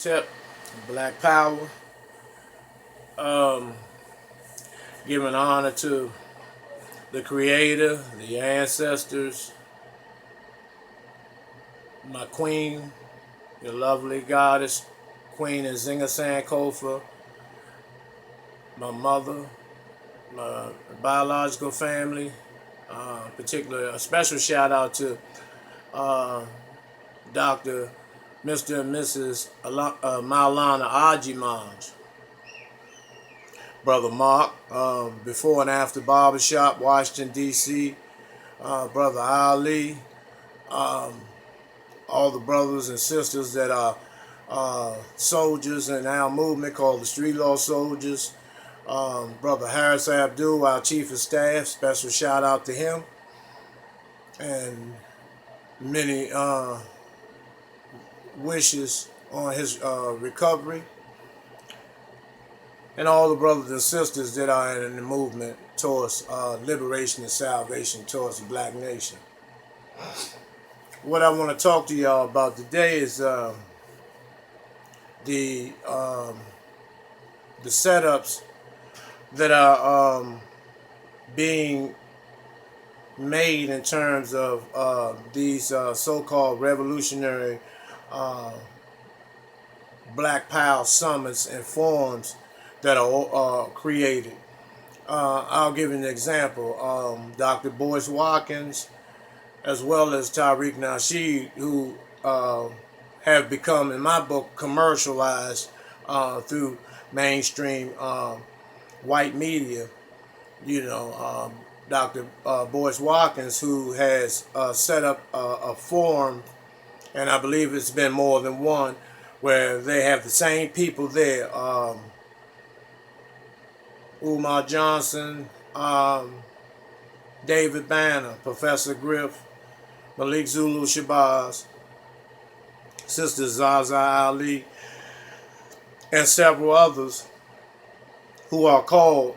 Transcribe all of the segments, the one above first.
Tip, Black Power, um, giving honor to the Creator, the ancestors, my queen, your lovely goddess, Queen Shaka Sankofa, my mother, my biological family, particularly a special shout out to uh, Dr. Mr. and Mrs. Maulana Ajimaj, Brother Mark, before and after barbershop, Washington, D.C., Brother Ali, all the brothers and sisters that are soldiers in our movement called the Street Law Soldiers, Brother Harris Abdul, our Chief of Staff, special shout out to him, and many wishes on his recovery, and all the brothers and sisters that are in the movement towards liberation and salvation towards the black nation. What I want to talk to y'all about today is the setups that are being made in terms of these so-called revolutionary Black Power summits and forums that are created. I'll give you an example. Dr. Boyce Watkins, as well as Tariq Nasheed, who have become, in my book, commercialized through mainstream white media. Dr. Boyce Watkins, who has set up a forum, and I believe it's been more than one, where they have the same people there. Umar Johnson, David Banner, Professor Griff, Malik Zulu Shabazz, Sister Zaza Ali, and several others who are called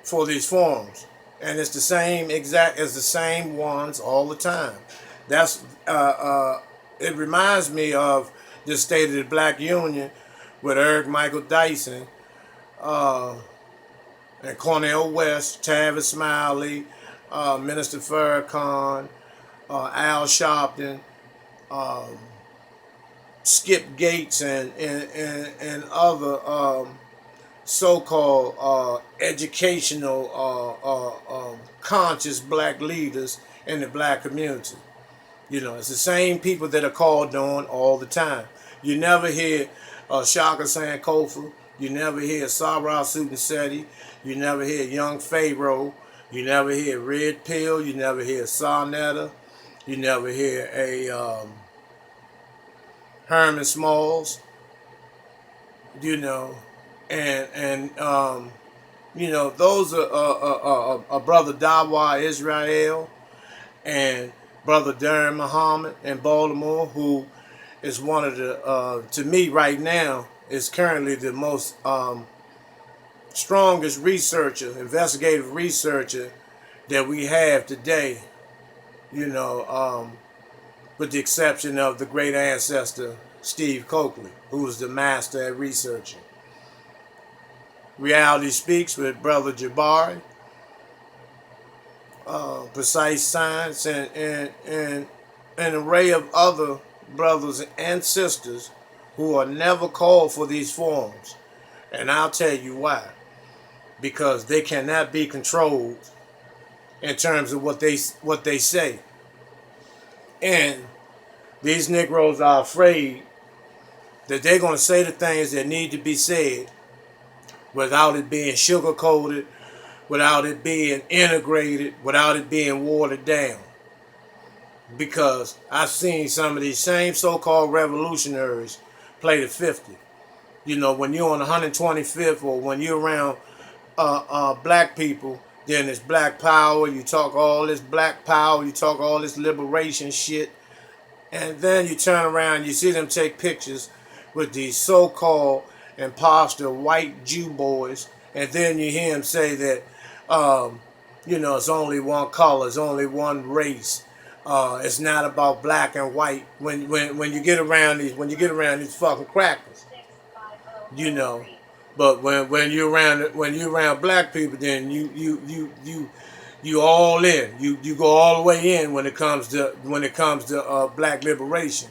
for these forums. And it's the same as the same ones all the time. That's it reminds me of the State of the Black Union with Eric Michael Dyson, and Cornel West, Tavis Smiley, Minister Farrakhan, Al Sharpton, Skip Gates, and other so-called educational, conscious black leaders in the black community. It's the same people that are called on all the time. You never hear Shaka Sankofa. You never hear Sarah Sutasetti. You never hear Young Pharaoh. You never hear Red Pill. You never hear Sarnetta. You never hear a Herman Smalls. And those are Brother Dawa Israel and Brother Darren Muhammad in Baltimore, who is one of the, to me right now, is currently the most strongest researcher, investigative researcher that we have today, with the exception of the great ancestor Steve Coakley, who was the master at researching. Reality Speaks with Brother Jabari, Precise Science, and an array of other brothers and sisters who are never called for these forums. And I'll tell you why. Because they cannot be controlled in terms of what they say. And these Negroes are afraid that they're going to say the things that need to be said without it being sugar-coated, without it being integrated, without it being watered down. Because I've seen some of these same so-called revolutionaries play the 50. When you're on the 125th, or when you're around black people, then it's black power. You talk all this black power, you talk all this liberation shit, and then you turn around and you see them take pictures with these so-called imposter white Jew boys, and then you hear them say that it's only one color, it's only one race, It's not about black and white. When you get around these fucking crackers, you know. But when you're around black people, then you all in. You go all the way in when it comes to black liberation,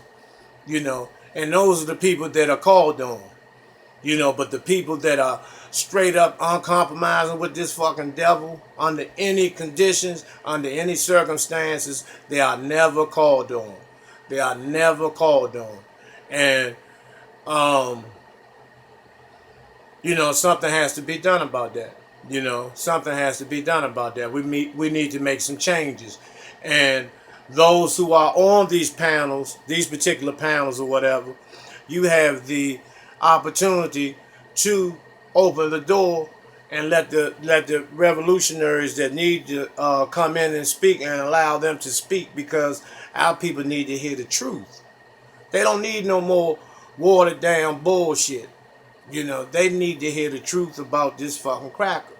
you know. And those are the people that are called on, you know. But the people that are straight up uncompromising with this fucking devil under any conditions, under any circumstances, they are never called on. They are never called on. And you know, something has to be done about that. You know, something has to be done about that. We need to make some changes. And those who are on these panels, these particular panels or whatever, you have the opportunity to open the door and let the revolutionaries that need to come in and speak, and allow them to speak, because our people need to hear the truth. They don't need no more watered down bullshit. You know, they need to hear the truth about this fucking cracker.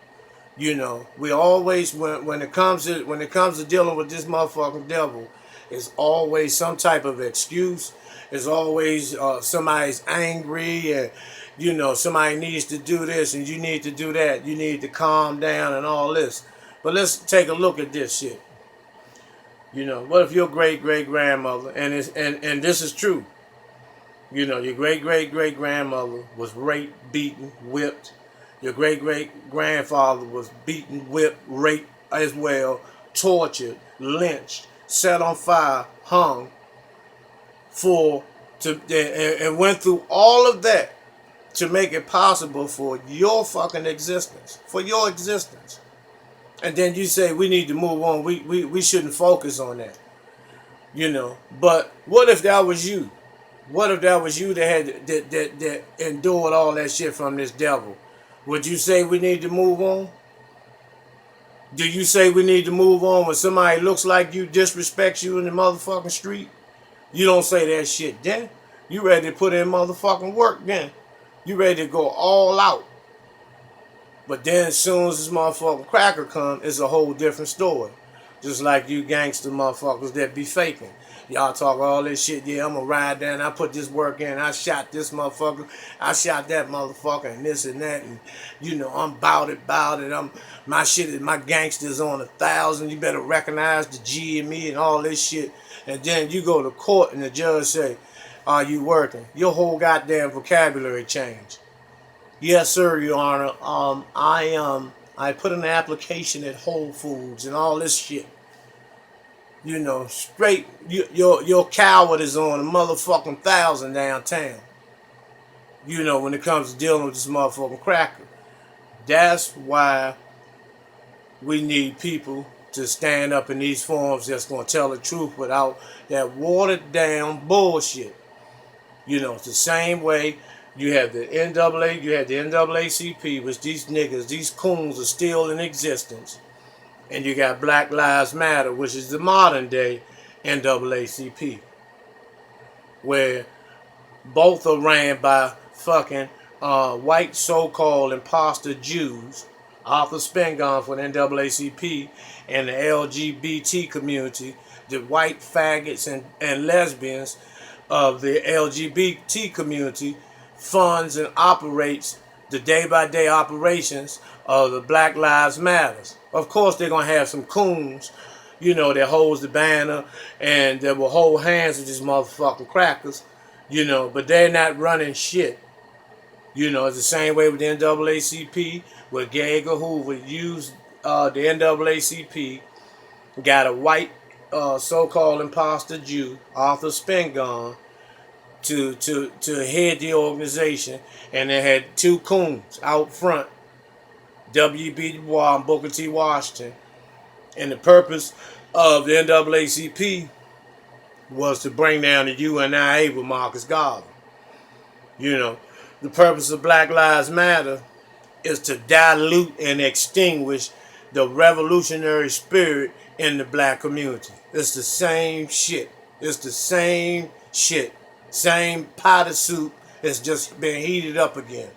You know, we always, when it comes to dealing with this motherfucking devil, it's always some type of excuse. It's always somebody's angry, and you know, somebody needs to do this and you need to do that. You need to calm down and all this. But let's take a look at this shit. You know, what if your great great grandmother, and this is true. You know, your great-great-great-grandmother was raped, beaten, whipped. Your great-great-grandfather was beaten, whipped, raped as well, tortured, lynched, set on fire, hung, and went through all of that to make it possible for your fucking existence, for your existence. And then you say we need to move on. We shouldn't focus on that. You know, but what if that was you? What if that was you that endured all that shit from this devil? Would you say we need to move on? Do you say we need to move on when somebody looks like you, disrespects you in the motherfucking street? You don't say that shit then. You ready to put in motherfucking work then. You ready to go all out. But then as soon as this motherfucking cracker come, it's a whole different story. Just like you gangster motherfuckers that be faking. Y'all talk all this shit, yeah, I'm gonna ride down, I put this work in, I shot this motherfucker, I shot that motherfucker, and this and that, and you know, I'm bout it, my shit is, my gangsters on 1,000, you better recognize the G in me and all this shit. And then you go to court and the judge say, are you working? Your whole goddamn vocabulary change. Yes, sir, Your Honor, I put an application at Whole Foods and all this shit. You know, straight, your coward is on a motherfucking 1,000 downtown. You know, when it comes to dealing with this motherfucking cracker. That's why we need people to stand up in these forums that's going to tell the truth without that watered down bullshit. You know, it's the same way you have the NAACP, which these niggas, these coons are still in existence. And you got Black Lives Matter, which is the modern day NAACP, where both are ran by fucking white so-called imposter Jews, Arthur Spengler for the NAACP, and the LGBT community, the white faggots and lesbians of the LGBT community, funds and operates the day-by-day operations of the Black Lives Matters. Of course, they're going to have some coons, you know, that holds the banner and that will hold hands with these motherfucking crackers, you know, but they're not running shit. You know, it's the same way with the NAACP, where Gay Hoover used the NAACP, got a white so-called imposter Jew, Arthur Spengler, to head the organization, and they had two coons out front, W.B. Du Bois and Booker T. Washington. And the purpose of the NAACP was to bring down the UNIA with Marcus Garvey. You know, the purpose of Black Lives Matter is to dilute and extinguish the revolutionary spirit in the black community. It's the same shit. It's the same shit. Same pot of soup. It's just been heated up again.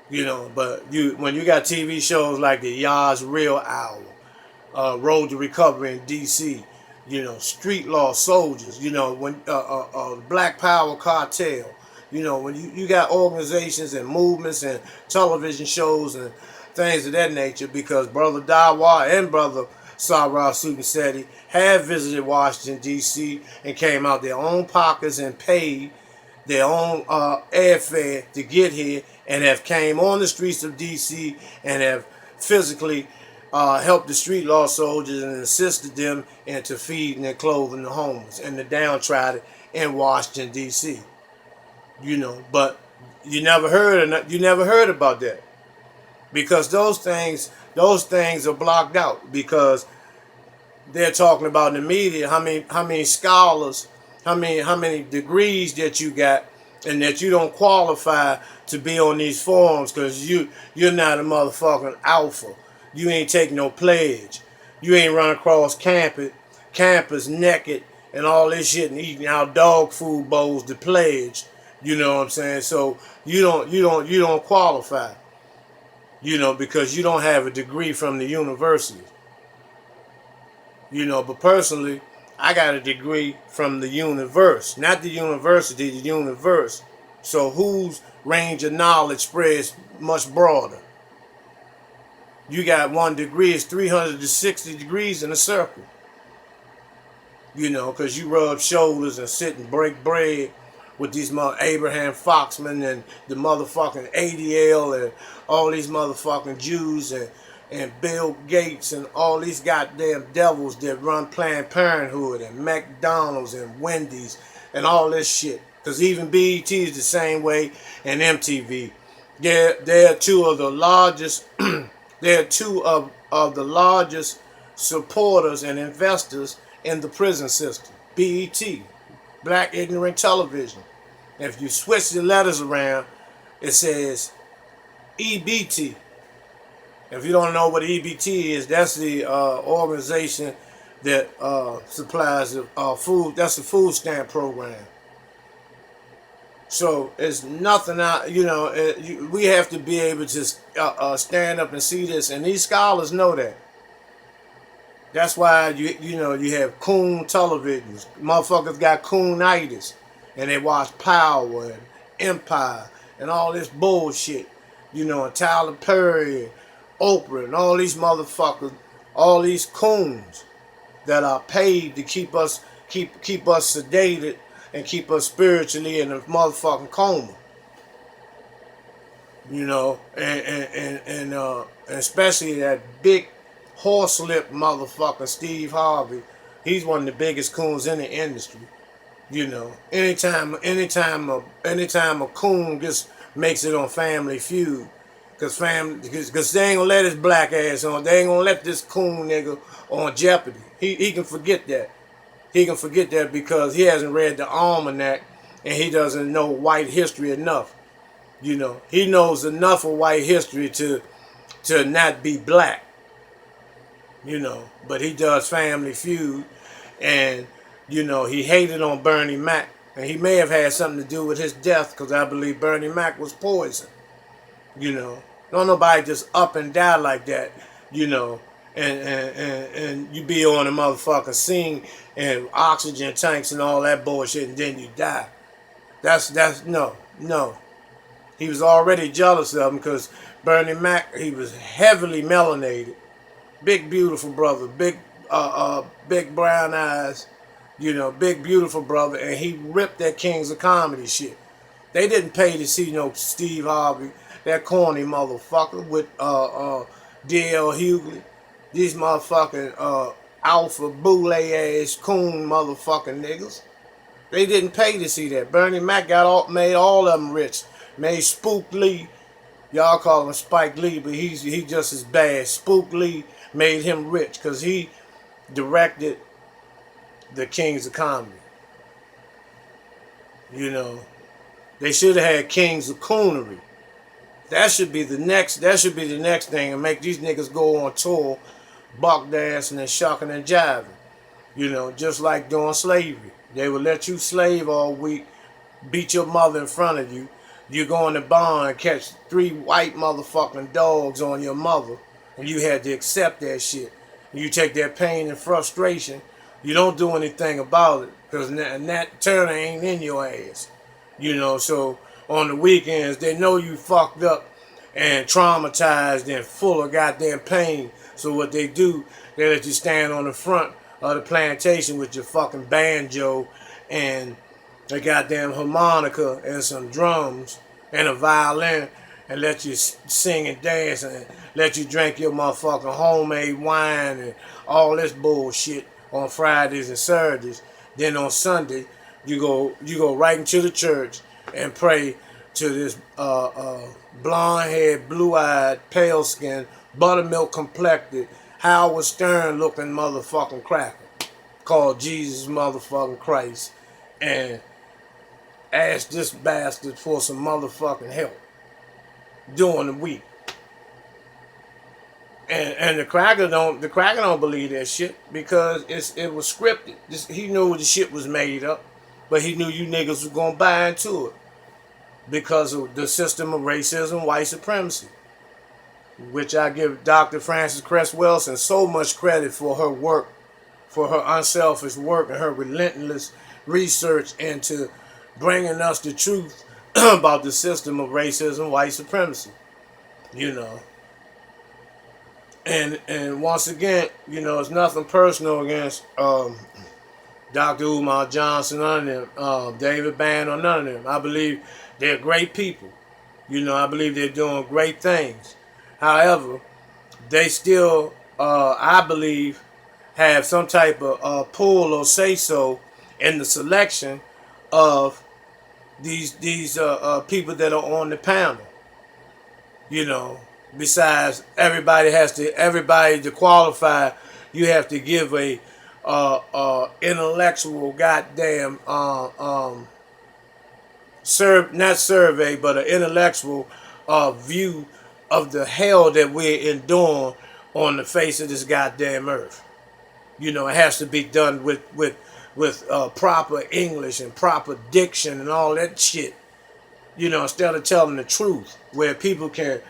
You know, but when you got TV shows like the Yaz Real Hour, Road to Recovery in D.C., You know, street law soldiers. You know, when Black Power cartel. You know, when you got organizations and movements and television shows and things of that nature, because Brother Dawa and Brother Sarah Sugasetti have visited Washington, D.C. and came out their own pockets and paid their own airfare to get here, and have came on the streets of D.C. and have physically helped the street law soldiers and assisted them into feeding and clothing the homeless and the downtrodden in Washington, D.C. You know, but you never heard about that, because those things are blocked out, because they're talking about in the media how many scholars, how many degrees that you got, and that you don't qualify to be on these forums because you're not a motherfucking alpha. You ain't taking no pledge. You ain't run across campus naked and all this shit and eating out dog food bowls to pledge. You know what I'm saying? So you don't qualify. You know, because you don't have a degree from the university. You know, but personally, I got a degree from the universe, not the university, the universe. So whose range of knowledge spreads much broader? You got one degree, it's 360 degrees in a circle. You know, because you rub shoulders and sit and break bread with these Abraham Foxman and the motherfucking ADL and all these motherfucking Jews and Bill Gates and all these goddamn devils that run Planned Parenthood and McDonald's and Wendy's and all this shit. Because even BET is the same way, and MTV. They're two of the largest they're two of the largest supporters and investors in the prison system. BET, Black Ignorant Television. If you switch the letters around, it says EBT. If you don't know what EBT is, that's the organization that supplies food. That's the food stamp program. So it's nothing out. You know, we have to be able to stand up and see this, and these scholars know that. That's why you know you have coon televisions. Motherfuckers got coonitis, and they watch Power and Empire and all this bullshit. You know, and Tyler Perry and Oprah and all these motherfuckers, all these coons that are paid to keep us sedated and keep us spiritually in a motherfucking coma. You know, and especially that big horse-lipped motherfucker Steve Harvey. He's one of the biggest coons in the industry. You know, anytime a coon just makes it on Family Feud, because they ain't gonna let his black ass on. They ain't gonna let this coon nigga on Jeopardy. He can forget that. He can forget that because he hasn't read the almanac and he doesn't know white history enough. You know, he knows enough of white history to not be black. You know, but he does Family Feud, and you know he hated on Bernie Mac, and he may have had something to do with his death because I believe Bernie Mac was poisoned. You know, don't nobody just up and die like that. You know, and you be on a motherfucking scene and oxygen tanks and all that bullshit, and then you die. That's no. He was already jealous of him because Bernie Mac, he was heavily melanated. Big beautiful brother, big brown eyes, you know, big beautiful brother, and he ripped that Kings of Comedy shit. They didn't pay to see no Steve Harvey, that corny motherfucker with D.L. Hughley. These motherfucking alpha boule ass coon motherfucking niggas. They didn't pay to see that. Bernie Mac made all of them rich. Made Spook Lee. Y'all call him Spike Lee, but he just as bad. Spook Lee made him rich because he directed the Kings of Comedy. You know, they should have had Kings of Coonery. That should be the next thing, and make these niggas go on tour, buck dancing and shucking and jiving. You know, just like during slavery. They would let you slave all week, beat your mother in front of you. You go in the barn and catch 3 white motherfucking dogs on your mother, and you had to accept that shit. You take that pain and frustration You don't do anything about it because Nat Turner ain't in your ass. So on the weekends, they know you fucked up and traumatized and full of goddamn pain. So what they do, they let you stand on the front of the plantation with your fucking banjo and a goddamn harmonica and some drums and a violin and let you sing and dance and let you drink your motherfucking homemade wine and all this bullshit on Fridays and Saturdays. Then on Sunday, you go right into the church and pray to this blonde-haired, blue-eyed, pale-skinned, buttermilk complected, Howard Stern looking motherfucking cracker called Jesus motherfucking Christ, and ask this bastard for some motherfucking help during the week. And the cracker don't believe that shit because it was scripted. He knew the shit was made up, but he knew you niggas was gonna buy into it because of the system of racism, white supremacy, which I give Dr. Frances Cress Welsing so much credit for her work, for her unselfish work and her relentless research into bringing us the truth about the system of racism, white supremacy, And once again, it's nothing personal against Dr. Umar Johnson, none of them, David Bann, or none of them. I believe they're great people. I believe they're doing great things. However, they still, I believe, have some type of pull or say-so in the selection of these people that are on the panel. Besides, everybody to qualify, you have to give a intellectual goddamn not survey, but an intellectual view of the hell that we're enduring on the face of this goddamn earth. It has to be done with proper English and proper diction and all that shit. Instead of telling the truth, where people can,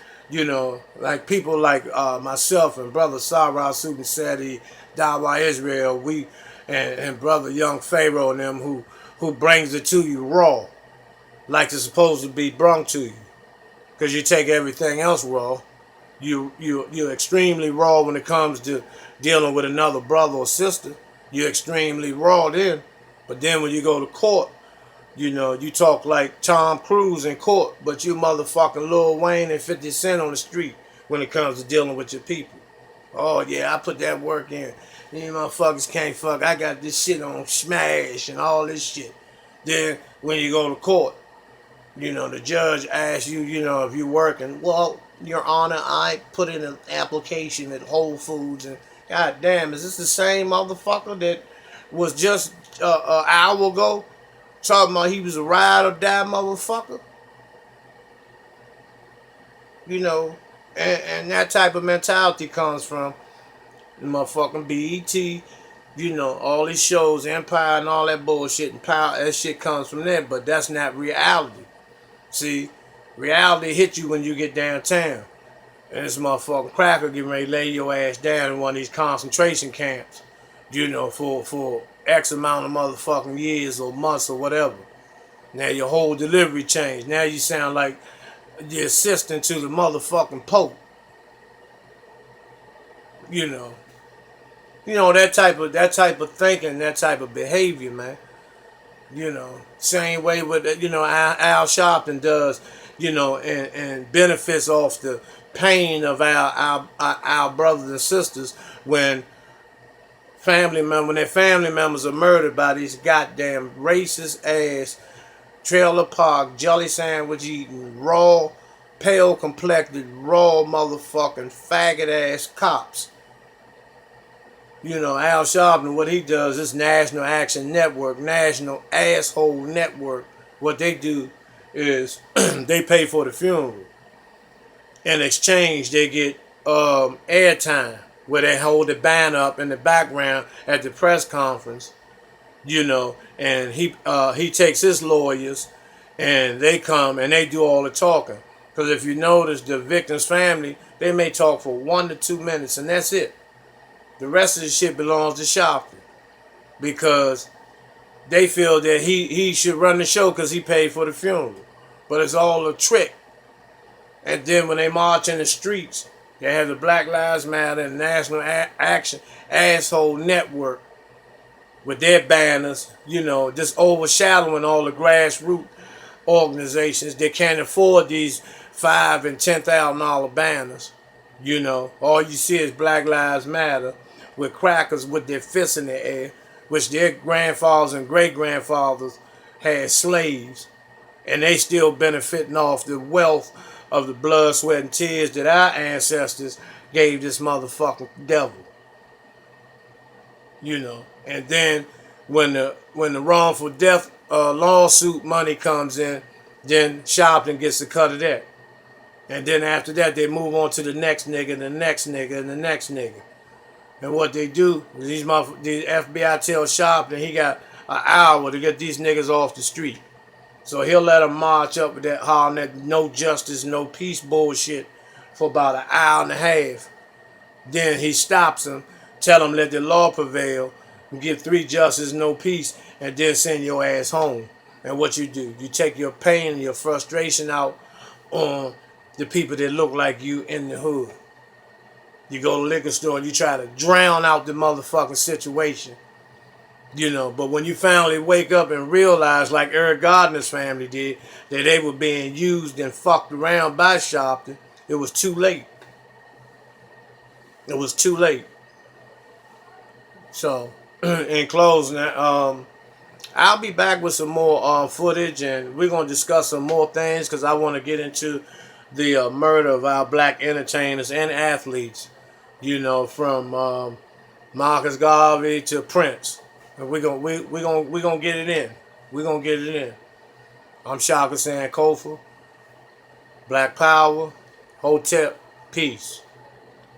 like people like myself and brother Sarah Sudan Sadi, Dawa Israel, and brother Young Pharaoh and them who brings it to you raw, like it's supposed to be brung to you, because you take everything else raw. You're extremely raw when it comes to dealing with another brother or sister. You're extremely raw then, but then when you go to court, you talk like Tom Cruise in court, but you motherfucking Lil Wayne and 50 Cent on the street when it comes to dealing with your people. Oh yeah, I put that work in. You motherfuckers can't fuck. I got this shit on smash and all this shit. Then when you go to court, the judge asks you, if you're working. Well, Your Honor, I put in an application at Whole Foods, and god damn, is this the same motherfucker that was just an hour ago talking about he was a ride or die motherfucker? And that type of mentality comes from the motherfucking BET, all these shows, Empire and all that bullshit, and power, that shit comes from there, but that's not reality. See, reality hits you when you get downtown. And this motherfucking cracker getting ready to lay your ass down in one of these concentration camps, for X amount of motherfucking years or months or whatever. Now your whole delivery changed. Now you sound like the assistant to the motherfucking Pope. That type of thinking, that type of behavior, man. Same way with Al Sharpton does, and benefits off the pain of our brothers and sisters when their family members are murdered by these goddamn racist ass trailer park jelly sandwich eating raw, pale complected, raw motherfucking faggot ass cops. Al Sharpton, what he does is National Action Network, National Asshole Network. What they do is they pay for the funeral. In exchange, they get airtime where they hold the banner up in the background at the press conference, and he takes his lawyers and they come and they do all the talking. Because if you notice, the victim's family, they may talk for 1 to 2 minutes and that's it. The rest of the shit belongs to Sharpton. because they feel that he should run the show because he paid for the funeral. But it's all a trick. And then when they march in the streets, they have the Black Lives Matter and National Action Asshole Network with their banners, you know, just overshadowing all the grassroots organizations that can't afford these $5,000 and $10,000 banners. You know, all you see is Black Lives Matter with crackers with their fists in the air, which their grandfathers and great grandfathers had slaves, and they still benefiting off the wealth of the blood, sweat, and tears that our ancestors gave this motherfucking devil. You know, and then when the wrongful death lawsuit money comes in, then Sharpton gets a cut of that. And then after that, they move on to the next nigga, and the next nigga, and the next nigga. And what they do, the FBI tells Sharpton he got an hour to get these niggas off the street. So he'll let them march up with that hollering that no justice, no peace bullshit for about an hour and a half. Then he stops them, tell them let the law prevail, and give 3 justice, no peace, and then send your ass home. And what you do, you take your pain and your frustration out on the people that look like you in the hood. You go to the liquor store and you try to drown out the motherfucking situation. You know, but when you finally wake up and realize, like Eric Gardner's family did, that they were being used and fucked around by Sharpton, it was too late. It was too late. So, in closing, I'll be back with some more footage, and we're going to discuss some more things because I want to get into the murder of our black entertainers and athletes, you know, from Marcus Garvey to Prince. And we're gonna get it in. We're gonna get it in. I'm Shaka Sankofa. Black Power. Hotep. Peace.